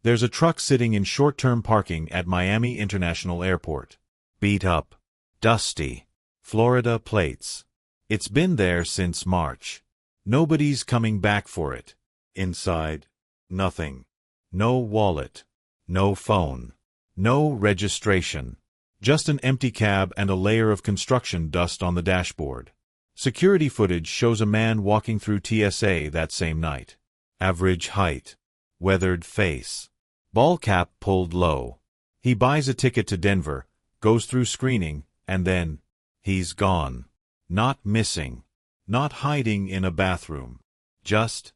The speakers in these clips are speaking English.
There's a truck sitting in short-term parking at Miami International Airport. Beat up. Dusty. Florida plates. It's been there since March. Nobody's coming back for it. Inside, nothing. No wallet. No phone. No registration. Just an empty cab and a layer of construction dust on the dashboard. Security footage shows a man walking through TSA that same night. Average height. Weathered face. Ball cap pulled low. He buys a ticket to Denver, goes through screening, and then he's gone. Not missing. Not hiding in a bathroom. Just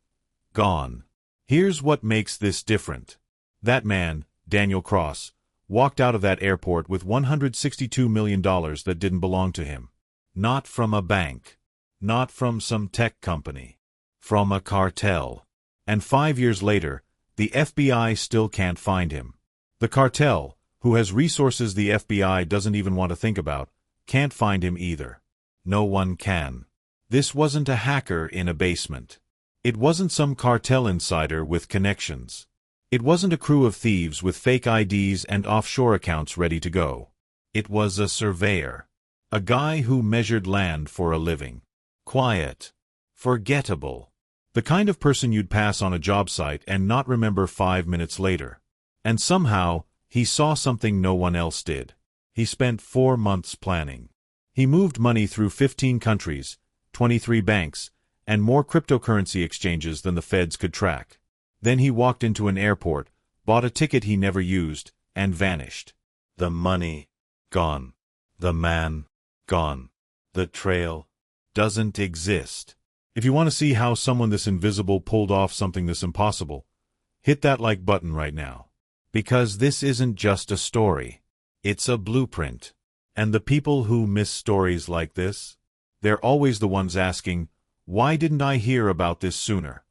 gone. Here's what makes this different. That man, Daniel Cross, walked out of that airport with $162 million that didn't belong to him. Not from a bank. Not from some tech company. From a cartel. And 5 years later, the FBI still can't find him. The cartel, who has resources the FBI doesn't even want to think about, can't find him either. No one can. This wasn't a hacker in a basement. It wasn't some cartel insider with connections. It wasn't a crew of thieves with fake IDs and offshore accounts ready to go. It was a surveyor. A guy who measured land for a living. Quiet. Forgettable. The kind of person you'd pass on a job site and not remember 5 minutes later. And somehow, he saw something no one else did. He spent 4 months planning. He moved money through 15 countries, 23 banks, and more cryptocurrency exchanges than the feds could track. Then he walked into an airport, bought a ticket he never used, and vanished. The money, gone. The man, gone. The trail doesn't exist. If you want to see how someone this invisible pulled off something this impossible, hit that like button right now. Because this isn't just a story. It's a blueprint. And the people who miss stories like this, they're always the ones asking, why didn't I hear about this sooner?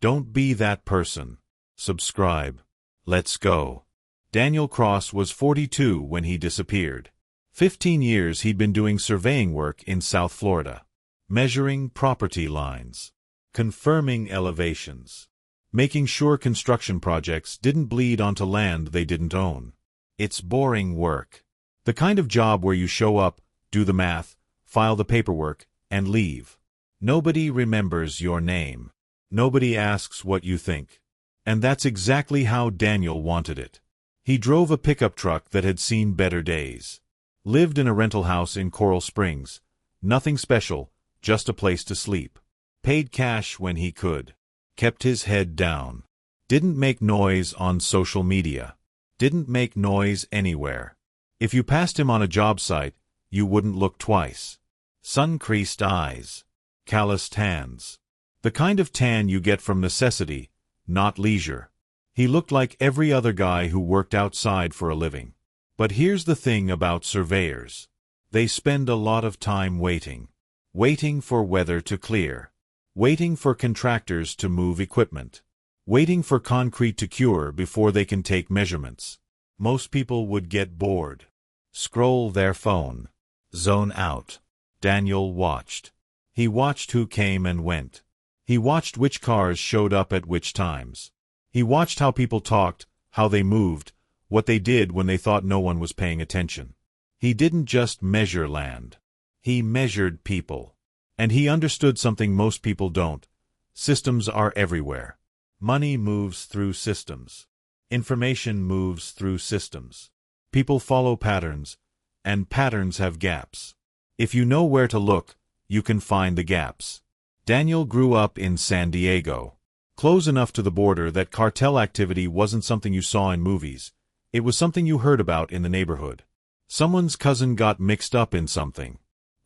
Don't be that person. Subscribe. Let's go. Daniel Cross was 42 when he disappeared. 15 years he'd been doing surveying work in South Florida. Measuring property lines. Confirming elevations. Making sure construction projects didn't bleed onto land they didn't own. It's boring work. The kind of job where you show up, do the math, file the paperwork, and leave. Nobody remembers your name. Nobody asks what you think. And that's exactly how Daniel wanted it. He drove a pickup truck that had seen better days. Lived in a rental house in Coral Springs. Nothing special, just a place to sleep. Paid cash when he could. Kept his head down. Didn't make noise on social media. Didn't make noise anywhere. If you passed him on a job site, you wouldn't look twice. Sun-creased eyes. Calloused hands. The kind of tan you get from necessity, not leisure. He looked like every other guy who worked outside for a living. But here's the thing about surveyors. They spend a lot of time waiting. Waiting for weather to clear. Waiting for contractors to move equipment. Waiting for concrete to cure before they can take measurements. Most people would get bored. Scroll their phone. Zone out. Daniel watched. He watched who came and went. He watched which cars showed up at which times. He watched how people talked, how they moved, what they did when they thought no one was paying attention. He didn't just measure land. He measured people. And he understood something most people don't. Systems are everywhere. Money moves through systems. Information moves through systems. People follow patterns, and patterns have gaps. If you know where to look, you can find the gaps. Daniel grew up in San Diego. Close enough to the border that cartel activity wasn't something you saw in movies. It was something you heard about in the neighborhood. Someone's cousin got mixed up in something.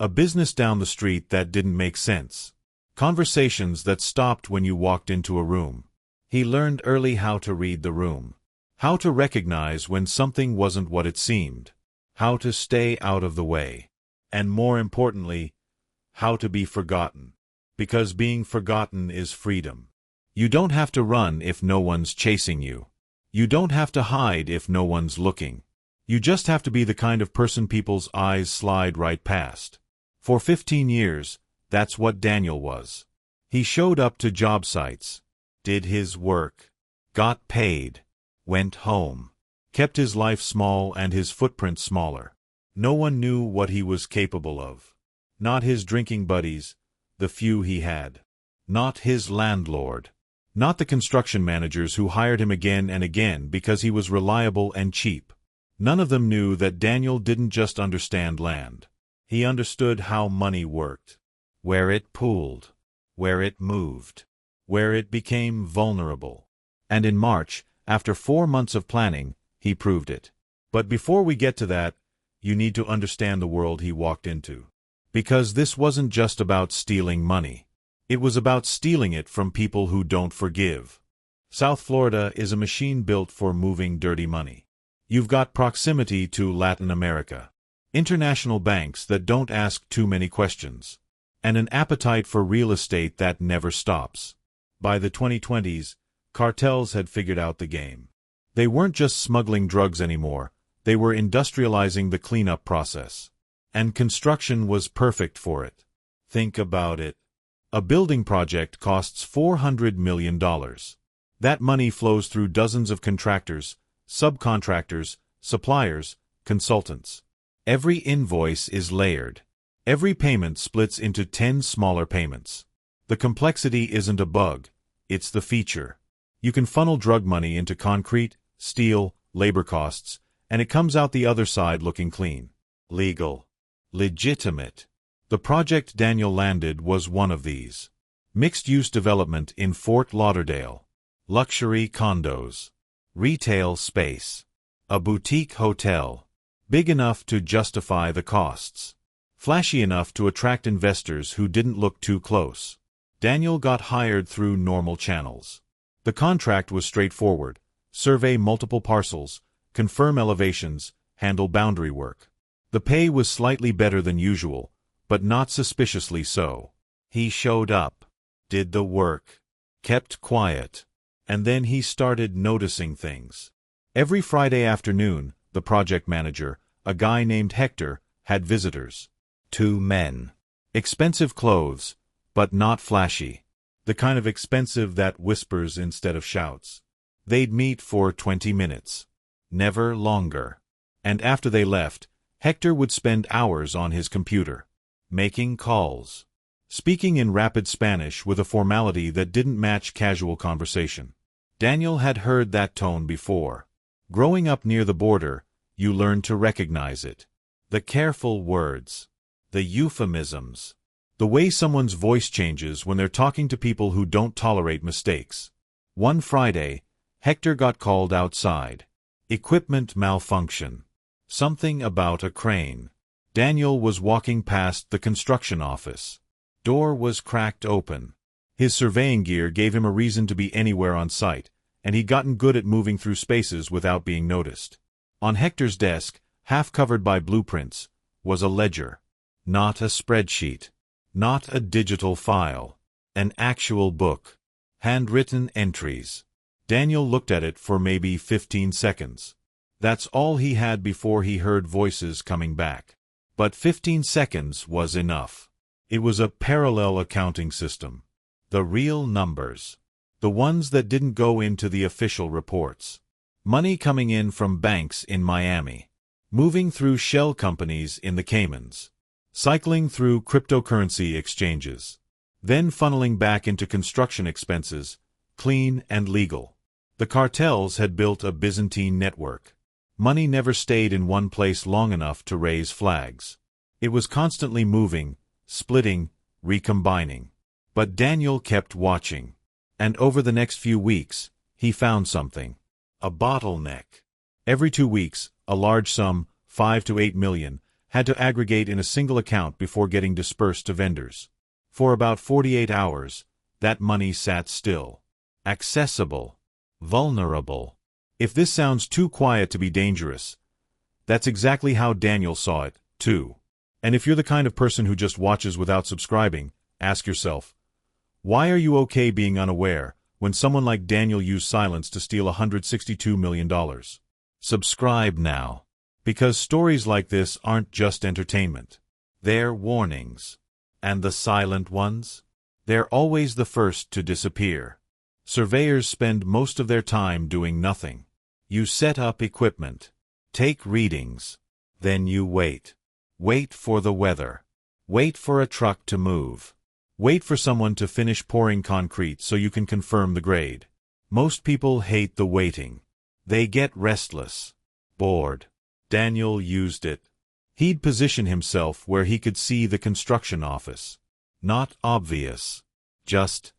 A business down the street that didn't make sense. Conversations that stopped when you walked into a room. He learned early how to read the room. How to recognize when something wasn't what it seemed. How to stay out of the way. And more importantly, how to be forgotten. Because being forgotten is freedom. You don't have to run if no one's chasing you. You don't have to hide if no one's looking. You just have to be the kind of person people's eyes slide right past. For 15 years, that's what Daniel was. He showed up to job sites, did his work, got paid, went home, kept his life small and his footprint smaller. No one knew what he was capable of. Not his drinking buddies, the few he had. Not his landlord. Not the construction managers who hired him again and again because he was reliable and cheap. None of them knew that Daniel didn't just understand land. He understood how money worked. Where it pooled. Where it moved. Where it became vulnerable. And in March, after 4 months of planning, he proved it. But before we get to that, you need to understand the world he walked into. Because this wasn't just about stealing money. It was about stealing it from people who don't forgive. South Florida is a machine built for moving dirty money. You've got proximity to Latin America, international banks that don't ask too many questions, and an appetite for real estate that never stops. By the 2020s, cartels had figured out the game. They weren't just smuggling drugs anymore, they were industrializing the cleanup process. And construction was perfect for it. Think about it. A building project costs $400 million. That money flows through dozens of contractors, subcontractors, suppliers, consultants. Every invoice is layered. Every payment splits into 10 smaller payments. The complexity isn't a bug, it's the feature. You can funnel drug money into concrete, steel, labor costs, and it comes out the other side looking clean. Legal. Legitimate. The project Daniel landed was one of these. Mixed-use development in Fort Lauderdale. Luxury condos. Retail space. A boutique hotel. Big enough to justify the costs. Flashy enough to attract investors who didn't look too close. Daniel got hired through normal channels. The contract was straightforward. Survey multiple parcels, confirm elevations, handle boundary work. The pay was slightly better than usual, but not suspiciously so. He showed up, did the work, kept quiet, and then he started noticing things. Every Friday afternoon, the project manager, a guy named Hector, had visitors. 2 men. Expensive clothes, but not flashy. The kind of expensive that whispers instead of shouts. They'd meet for 20 minutes. Never longer. And after they left, Hector would spend hours on his computer, making calls, speaking in rapid Spanish with a formality that didn't match casual conversation. Daniel had heard that tone before. Growing up near the border, you learn to recognize it. The careful words, the euphemisms, the way someone's voice changes when they're talking to people who don't tolerate mistakes. One Friday, Hector got called outside. Equipment malfunction. Something about a crane. Daniel was walking past the construction office. Door was cracked open. His surveying gear gave him a reason to be anywhere on site, and he'd gotten good at moving through spaces without being noticed. On Hector's desk, half covered by blueprints, was a ledger. Not a spreadsheet. Not a digital file. An actual book. Handwritten entries. Daniel looked at it for maybe 15 seconds. That's all he had before he heard voices coming back. But 15 seconds was enough. It was a parallel accounting system. The real numbers. The ones that didn't go into the official reports. Money coming in from banks in Miami. Moving through shell companies in the Caymans. Cycling through cryptocurrency exchanges. Then funneling back into construction expenses, clean and legal. The cartels had built a Byzantine network. Money never stayed in one place long enough to raise flags. It was constantly moving, splitting, recombining. But Daniel kept watching. And over the next few weeks, he found something. A bottleneck. Every 2 weeks, a large sum, 5 to 8 million, had to aggregate in a single account before getting dispersed to vendors. For about 48 hours, that money sat still. Accessible. Vulnerable. If this sounds too quiet to be dangerous, that's exactly how Daniel saw it, too. And if you're the kind of person who just watches without subscribing, ask yourself, why are you okay being unaware when someone like Daniel used silence to steal $162 million? Subscribe now. Because stories like this aren't just entertainment. They're warnings. And the silent ones? They're always the first to disappear. Surveyors spend most of their time doing nothing. You set up equipment. Take readings. Then you wait. Wait for the weather. Wait for a truck to move. Wait for someone to finish pouring concrete so you can confirm the grade. Most people hate the waiting. They get restless. Bored. Daniel used it. He'd position himself where he could see the construction office. Not obvious. Just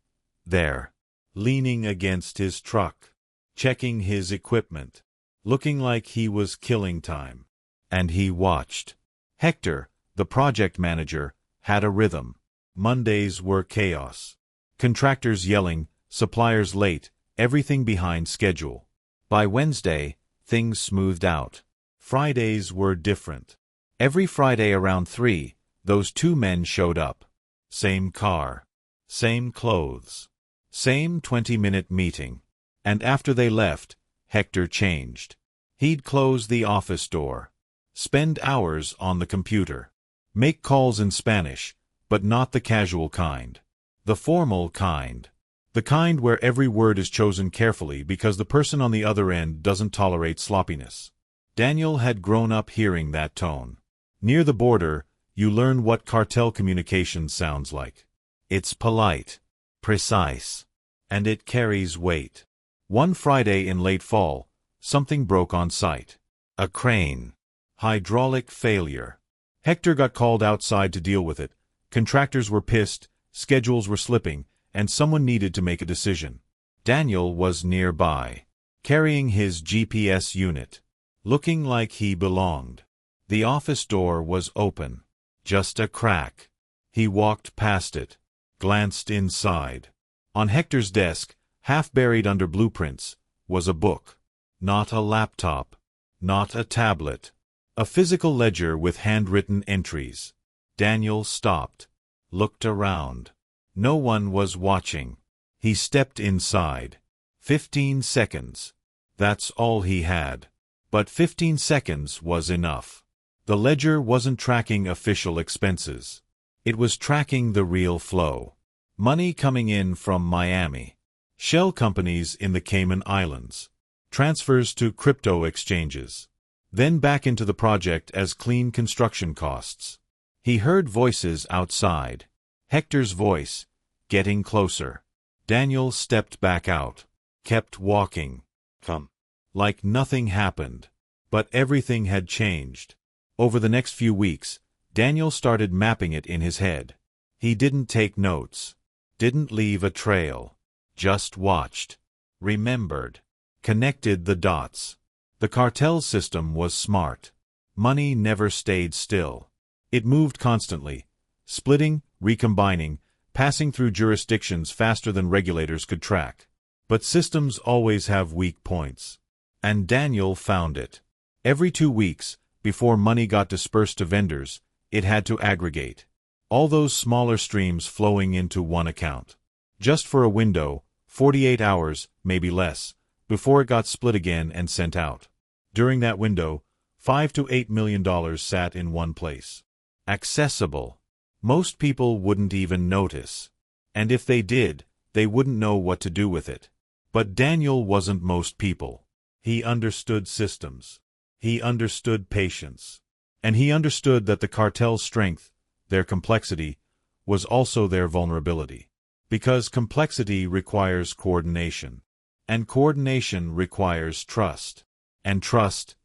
there. Leaning against his truck. Checking his equipment. Looking like he was killing time. And he watched. Hector, the project manager, had a rhythm. Mondays were chaos. Contractors yelling, suppliers late, everything behind schedule. By Wednesday, things smoothed out. Fridays were different. Every Friday around 3, those two men showed up. Same car. Same clothes. Same 20-minute meeting. And after they left, Hector changed. He'd close the office door. Spend hours on the computer. Make calls in Spanish, but not the casual kind. The formal kind. The kind where every word is chosen carefully because the person on the other end doesn't tolerate sloppiness. Daniel had grown up hearing that tone. Near the border, you learn what cartel communication sounds like. It's polite, precise, and it carries weight. One Friday in late fall, something broke on site. A crane. Hydraulic failure. Hector got called outside to deal with it. Contractors were pissed, schedules were slipping, and someone needed to make a decision. Daniel was nearby, carrying his GPS unit, looking like he belonged. The office door was open. Just a crack. He walked past it, glanced inside. On Hector's desk, half buried under blueprints, was a book. Not a laptop. Not a tablet. A physical ledger with handwritten entries. Daniel stopped. Looked around. No one was watching. He stepped inside. 15 seconds. That's all he had. But 15 seconds was enough. The ledger wasn't tracking official expenses. It was tracking the real flow. Money coming in from Miami. Shell companies in the Cayman Islands. Transfers to crypto exchanges. Then back into the project as clean construction costs. He heard voices outside. Hector's voice, getting closer. Daniel stepped back out. Kept walking. Come. Like nothing happened. But everything had changed. Over the next few weeks, Daniel started mapping it in his head. He didn't take notes. Didn't leave a trail. Just watched. Remembered. Connected the dots. The cartel system was smart. Money never stayed still. It moved constantly, splitting, recombining, passing through jurisdictions faster than regulators could track. But systems always have weak points. And Daniel found it. Every 2 weeks, before money got dispersed to vendors, it had to aggregate. All those smaller streams flowing into one account. Just for a window, 48 hours, maybe less, before it got split again and sent out. During that window, $5 to $8 million sat in one place. Accessible. Most people wouldn't even notice. And if they did, they wouldn't know what to do with it. But Daniel wasn't most people. He understood systems. He understood patience. And he understood that the cartel's strength, their complexity, was also their vulnerability. Because complexity requires coordination. And coordination requires trust. And trust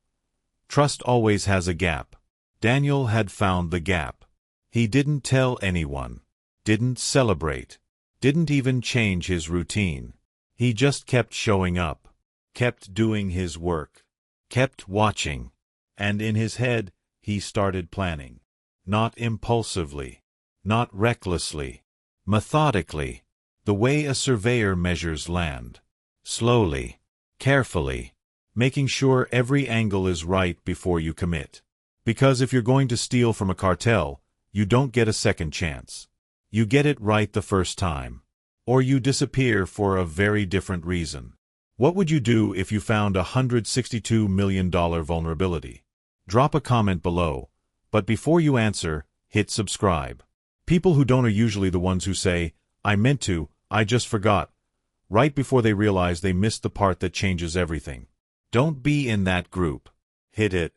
always has a gap. Daniel had found the gap. He didn't tell anyone. Didn't celebrate. Didn't even change his routine. He just kept showing up. Kept doing his work. Kept watching. And in his head, he started planning. Not impulsively. Not recklessly. Methodically. The way a surveyor measures land. Slowly. Carefully. Making sure every angle is right before you commit. Because if you're going to steal from a cartel, you don't get a second chance. You get it right the first time. Or you disappear for a very different reason. What would you do if you found a $162 million vulnerability? Drop a comment below, but before you answer, hit subscribe. People who don't are usually the ones who say, I meant to, I just forgot, right before they realize they missed the part that changes everything. Don't be in that group. Hit it.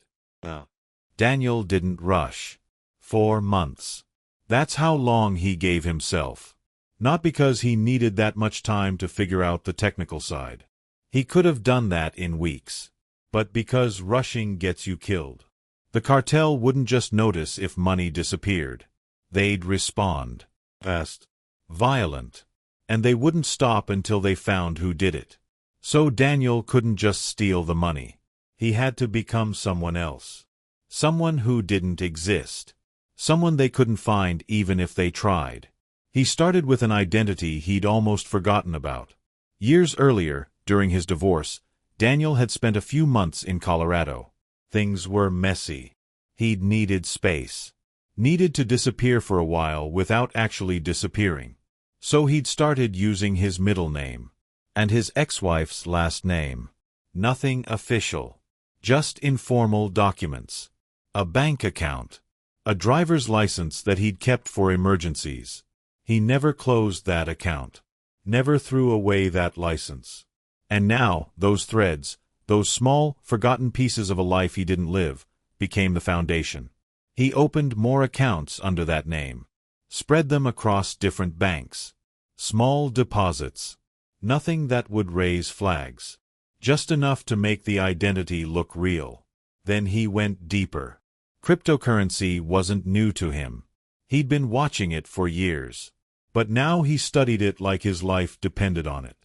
Daniel didn't rush. 4 months. That's how long he gave himself. Not because he needed that much time to figure out the technical side. He could have done that in weeks. But because rushing gets you killed. The cartel wouldn't just notice if money disappeared. They'd respond. Fast. Violent. And they wouldn't stop until they found who did it. So Daniel couldn't just steal the money. He had to become someone else. Someone who didn't exist. Someone they couldn't find even if they tried. He started with an identity he'd almost forgotten about. Years earlier, during his divorce, Daniel had spent a few months in Colorado. Things were messy. He'd needed space. Needed to disappear for a while without actually disappearing. So he'd started using his middle name. And his ex-wife's last name. Nothing official. Just informal documents. A bank account. A driver's license that he'd kept for emergencies. He never closed that account. Never threw away that license. And now, those threads, those small, forgotten pieces of a life he didn't live, became the foundation. He opened more accounts under that name. Spread them across different banks. Small deposits. Nothing that would raise flags. Just enough to make the identity look real. Then he went deeper. Cryptocurrency wasn't new to him. He'd been watching it for years. But now he studied it like his life depended on it.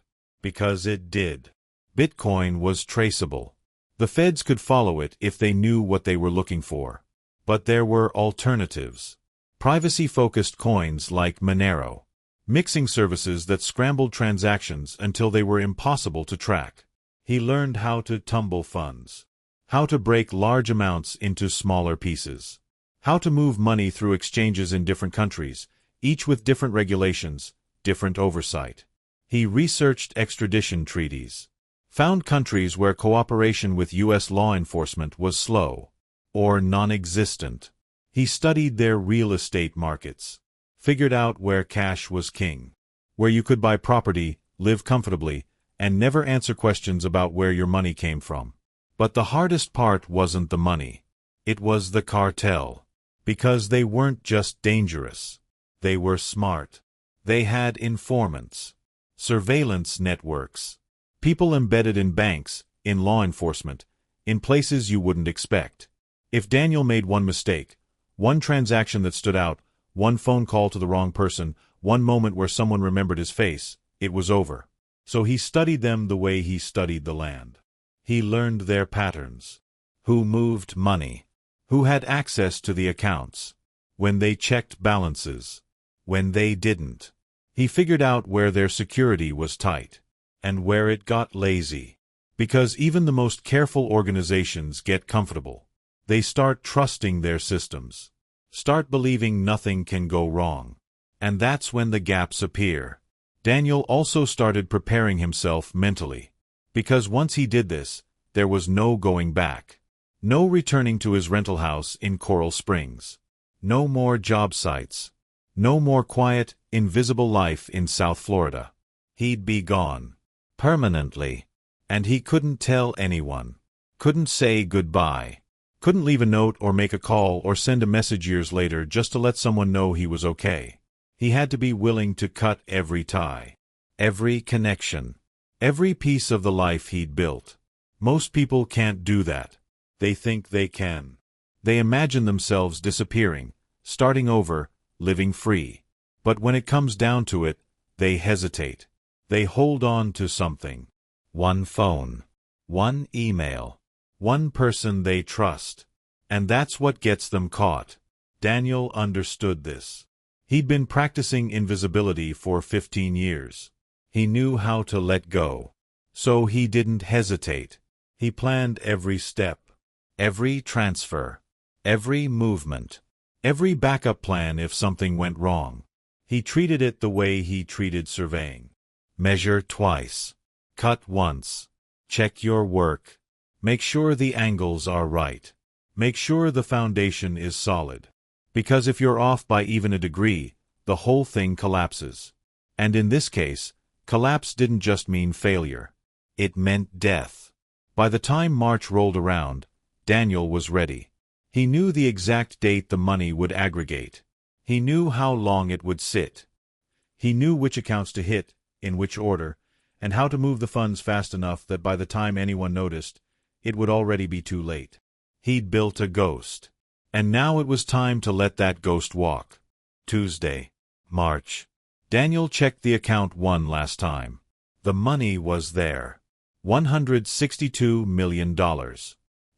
Because it did. Bitcoin was traceable. The feds could follow it if they knew what they were looking for. But there were alternatives. Privacy-focused coins like Monero. Mixing services that scrambled transactions until they were impossible to track. He learned how to tumble funds. How to break large amounts into smaller pieces. How to move money through exchanges in different countries, each with different regulations, different oversight. He researched extradition treaties. Found countries where cooperation with U.S. law enforcement was slow or non-existent. He studied their real estate markets. Figured out where cash was king. Where you could buy property, live comfortably, and never answer questions about where your money came from. But the hardest part wasn't the money. It was the cartel. Because they weren't just dangerous. They were smart. They had informants. Surveillance networks. People embedded in banks, in law enforcement, in places you wouldn't expect. If Daniel made one mistake, one transaction that stood out, one phone call to the wrong person, one moment where someone remembered his face, it was over. So he studied them the way he studied the land. He learned their patterns. Who moved money. Who had access to the accounts. When they checked balances. When they didn't. He figured out where their security was tight. And where it got lazy. Because even the most careful organizations get comfortable. They start trusting their systems. Start believing nothing can go wrong. And that's when the gaps appear. Daniel also started preparing himself mentally. Because once he did this, there was no going back. No returning to his rental house in Coral Springs. No more job sites. No more quiet, invisible life in South Florida. He'd be gone. Permanently. And he couldn't tell anyone. Couldn't say goodbye. Couldn't leave a note or make a call or send a message years later just to let someone know he was okay. He had to be willing to cut every tie. Every connection. Every piece of the life he'd built. Most people can't do that. They think they can. They imagine themselves disappearing, starting over, living free. But when it comes down to it, they hesitate. They hold on to something. One phone. One email. One person they trust. And that's what gets them caught. Daniel understood this. He'd been practicing invisibility for 15 years. He knew how to let go. So he didn't hesitate. He planned every step. Every transfer. Every movement. Every backup plan if something went wrong. He treated it the way he treated surveying. Measure twice. Cut once. Check your work. Make sure the angles are right. Make sure the foundation is solid. Because if you're off by even a degree, the whole thing collapses. And in this case, collapse didn't just mean failure. It meant death. By the time March rolled around, Daniel was ready. He knew the exact date the money would aggregate. He knew how long it would sit. He knew which accounts to hit, in which order, and how to move the funds fast enough that by the time anyone noticed, it would already be too late. He'd built a ghost. And now it was time to let that ghost walk. Tuesday, March. Daniel checked the account one last time. The money was there. $162 million.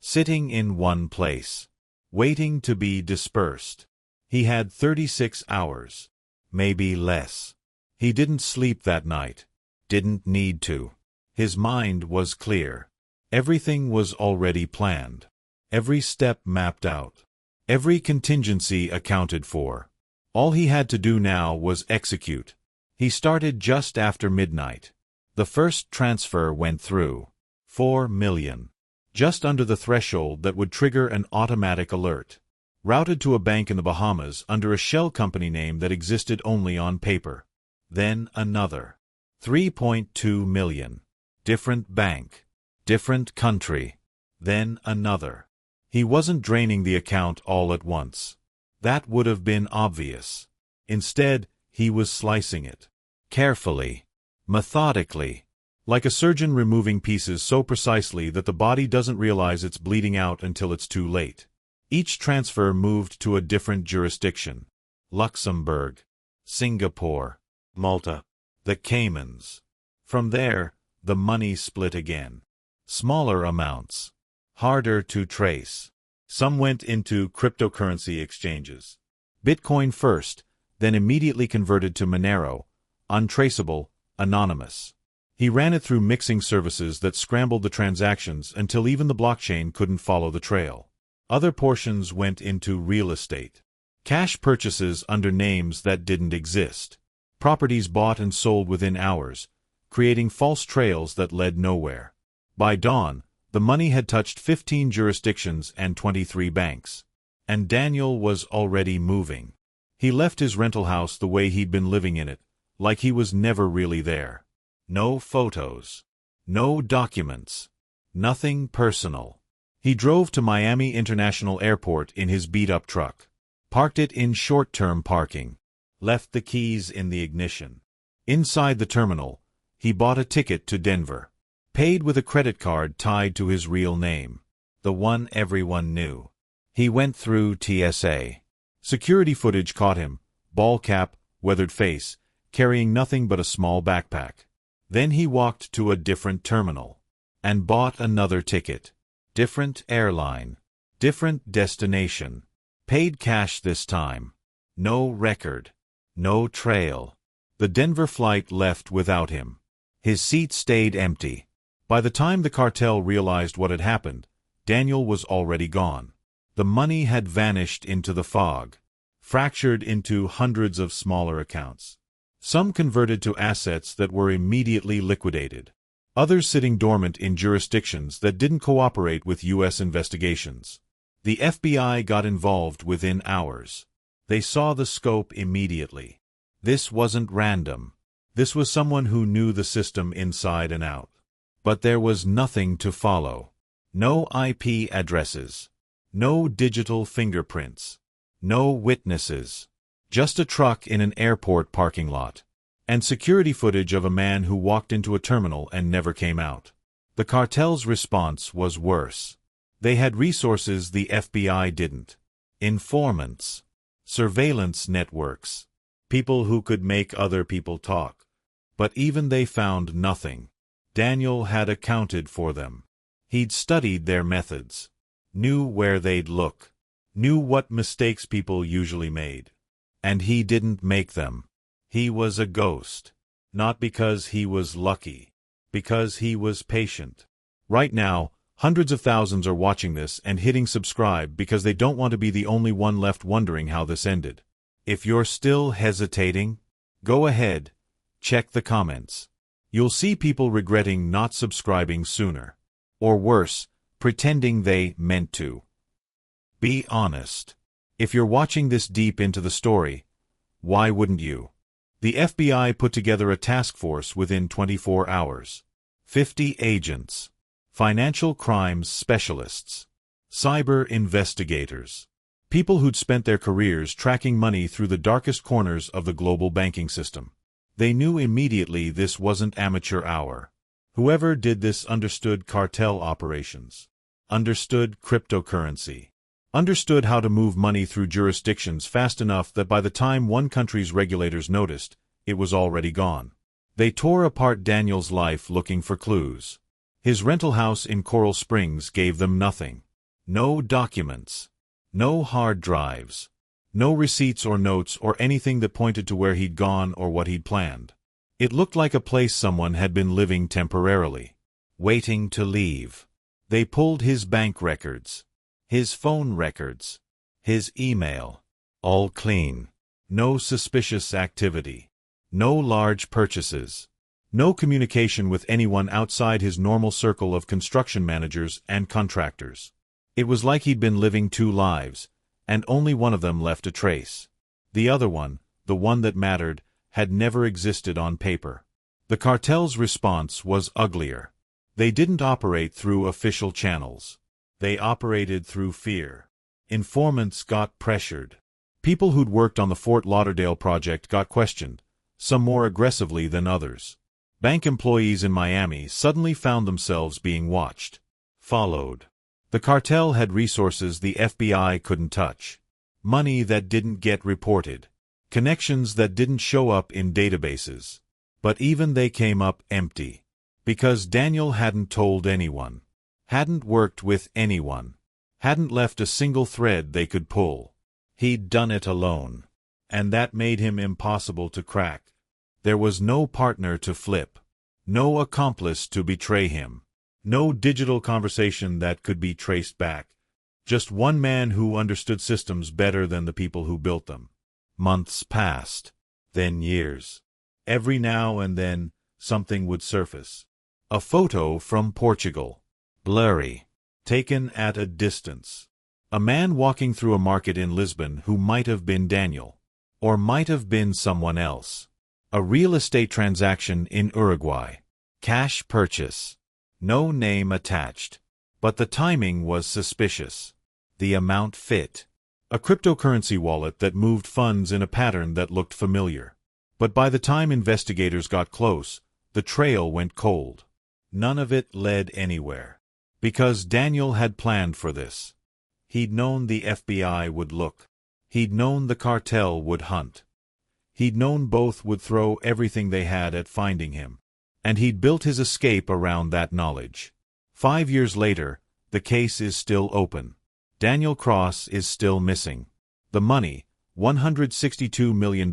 Sitting in one place. Waiting to be dispersed. He had 36 hours. Maybe less. He didn't sleep that night. Didn't need to. His mind was clear. Everything was already planned. Every step mapped out. Every contingency accounted for. All he had to do now was execute. He started just after midnight. The first transfer went through. $4 million. Just under the threshold that would trigger an automatic alert. Routed to a bank in the Bahamas under a shell company name that existed only on paper. Then another. $3.2 million. Different bank. Different country. Then another. He wasn't draining the account all at once. That would have been obvious. Instead, he was slicing it. Carefully. Methodically. Like a surgeon removing pieces so precisely that the body doesn't realize it's bleeding out until it's too late. Each transfer moved to a different jurisdiction. Luxembourg. Singapore. Malta. The Caymans. From there, the money split again. Smaller amounts. Harder to trace. Some went into cryptocurrency exchanges. Bitcoin first, then immediately converted to Monero, untraceable, anonymous. He ran it through mixing services that scrambled the transactions until even the blockchain couldn't follow the trail. Other portions went into real estate. Cash purchases under names that didn't exist. Properties bought and sold within hours, creating false trails that led nowhere. By dawn, the money had touched 15 jurisdictions and 23 banks. And Daniel was already moving. He left his rental house the way he'd been living in it, like he was never really there. No photos. No documents. Nothing personal. He drove to Miami International Airport in his beat-up truck. Parked it in short-term parking. Left the keys in the ignition. Inside the terminal, he bought a ticket to Denver. Paid with a credit card tied to his real name. The one everyone knew. He went through TSA. Security footage caught him, ball cap, weathered face, carrying nothing but a small backpack. Then he walked to a different terminal. And bought another ticket. Different airline. Different destination. Paid cash this time. No record. No trail. The Denver flight left without him. His seat stayed empty. By the time the cartel realized what had happened, Daniel was already gone. The money had vanished into the fog, fractured into hundreds of smaller accounts. Some converted to assets that were immediately liquidated. Others sitting dormant in jurisdictions that didn't cooperate with U.S. investigations. The FBI got involved within hours. They saw the scope immediately. This wasn't random. This was someone who knew the system inside and out. But there was nothing to follow. No IP addresses. No digital fingerprints. No witnesses. Just a truck in an airport parking lot. And security footage of a man who walked into a terminal and never came out. The cartel's response was worse. They had resources the FBI didn't. Informants. Surveillance networks. People who could make other people talk. But even they found nothing. Daniel had accounted for them. He'd studied their methods. Knew where they'd look. Knew what mistakes people usually made. And he didn't make them. He was a ghost. Not because he was lucky. Because he was patient. Right now, hundreds of thousands are watching this and hitting subscribe because they don't want to be the only one left wondering how this ended. If you're still hesitating, go ahead. Check the comments. You'll see people regretting not subscribing sooner. Or worse, pretending they meant to. Be honest. If you're watching this deep into the story, why wouldn't you? The FBI put together a task force within 24 hours. 50 agents. financial crimes specialists, cyber investigators, people who'd spent their careers tracking money through the darkest corners of the global banking system. They knew immediately this wasn't amateur hour. Whoever did this understood cartel operations, understood cryptocurrency, understood how to move money through jurisdictions fast enough that by the time one country's regulators noticed, it was already gone. They tore apart Daniel's life looking for clues. His rental house in Coral Springs gave them nothing. No documents, no hard drives, no receipts or notes or anything that pointed to where he'd gone or what he'd planned. It looked like a place someone had been living temporarily, waiting to leave. They pulled his bank records, his phone records, his email. All clean. No suspicious activity. No large purchases. No communication with anyone outside his normal circle of construction managers and contractors. It was like he'd been living two lives, and only one of them left a trace. The other one, the one that mattered, had never existed on paper. The cartel's response was uglier. They didn't operate through official channels. They operated through fear. Informants got pressured. People who'd worked on the Fort Lauderdale project got questioned, some more aggressively than others. Bank employees in Miami suddenly found themselves being watched, followed. The cartel had resources the FBI couldn't touch. Money that didn't get reported. Connections that didn't show up in databases. But even they came up empty. Because Daniel hadn't told anyone. Hadn't worked with anyone. Hadn't left a single thread they could pull. He'd done it alone. And that made him impossible to crack. There was no partner to flip. No accomplice to betray him. No digital conversation that could be traced back. Just one man who understood systems better than the people who built them. Months passed. Then years. Every now and then, something would surface. A photo from Portugal. Blurry. Taken at a distance. A man walking through a market in Lisbon who might have been Daniel. Or might have been someone else. A real estate transaction in Uruguay. Cash purchase. No name attached. But the timing was suspicious. The amount fit. A cryptocurrency wallet that moved funds in a pattern that looked familiar. But by the time investigators got close, the trail went cold. None of it led anywhere. Because Daniel had planned for this. He'd known the FBI would look. He'd known the cartel would hunt. He'd known both would throw everything they had at finding him. And he'd built his escape around that knowledge. 5 years later, the case is still open. Daniel Cross is still missing. The money, $162 million,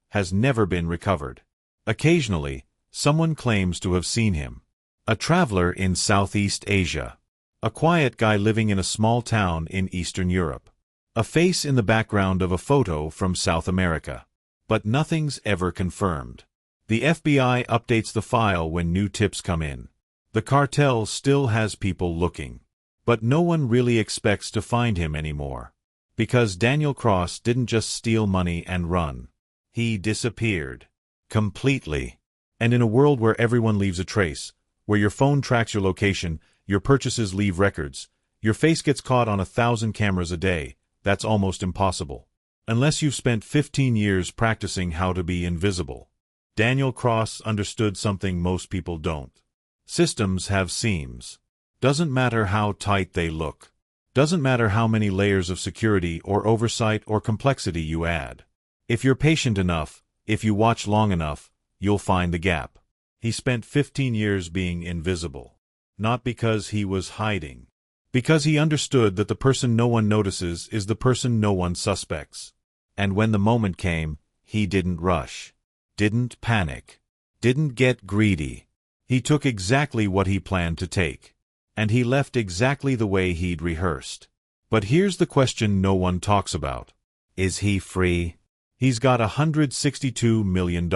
has never been recovered. Occasionally, someone claims to have seen him. A traveler in Southeast Asia. A quiet guy living in a small town in Eastern Europe. A face in the background of a photo from South America. But nothing's ever confirmed. The FBI updates the file when new tips come in. The cartel still has people looking. But no one really expects to find him anymore. Because Daniel Cross didn't just steal money and run. He disappeared. Completely. And in a world where everyone leaves a trace, where your phone tracks your location, your purchases leave records, your face gets caught on 1,000 cameras a day, that's almost impossible. Unless you've spent 15 years practicing how to be invisible. Daniel Cross understood something most people don't. Systems have seams. Doesn't matter how tight they look. Doesn't matter how many layers of security or oversight or complexity you add. If you're patient enough, if you watch long enough, you'll find the gap. He spent 15 years being invisible. Not because he was hiding. Because he understood that the person no one notices is the person no one suspects. And when the moment came, he didn't rush. Didn't panic. Didn't get greedy. He took exactly what he planned to take. And he left exactly the way he'd rehearsed. But here's the question no one talks about. Is he free? He's got $162 million.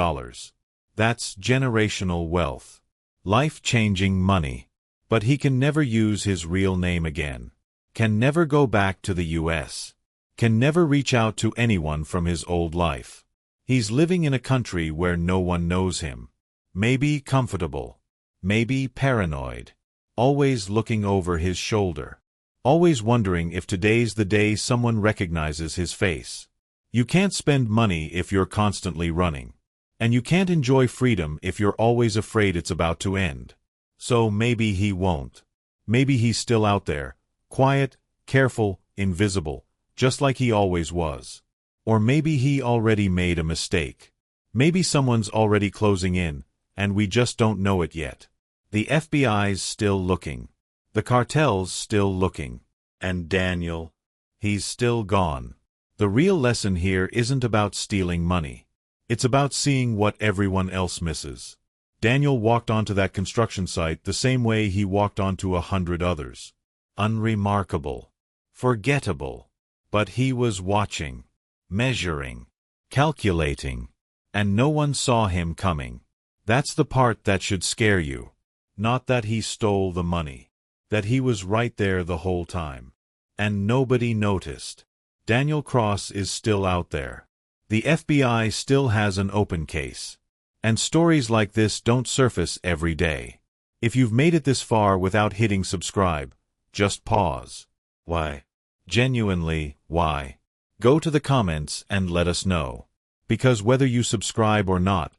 That's generational wealth. Life-changing money. But he can never use his real name again. Can never go back to the U.S. Can never reach out to anyone from his old life. He's living in a country where no one knows him. Maybe comfortable. Maybe paranoid. always looking over his shoulder. Always wondering if today's the day someone recognizes his face. You can't spend money if you're constantly running. And you can't enjoy freedom if you're always afraid it's about to end. So maybe he won't. Maybe he's still out there, quiet, careful, invisible, just like he always was. Or maybe he already made a mistake. Maybe someone's already closing in, and we just don't know it yet. The FBI's still looking. The cartel's still looking. And Daniel, he's still gone. The real lesson here isn't about stealing money. It's about seeing what everyone else misses. Daniel walked onto that construction site the same way he walked onto 100 others. Unremarkable. Forgettable. But he was watching, measuring, calculating, and no one saw him coming. That's the part that should scare you. Not that he stole the money. That he was right there the whole time. And nobody noticed. Daniel Cross is still out there. The FBI still has an open case. And stories like this don't surface every day. If you've made it this far without hitting subscribe, just pause. Why? Genuinely, why? Go to the comments and let us know. Because whether you subscribe or not,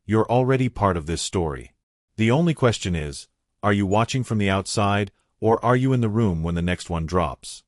you're already part of this story. The only question is, are you watching from the outside, or are you in the room when the next one drops?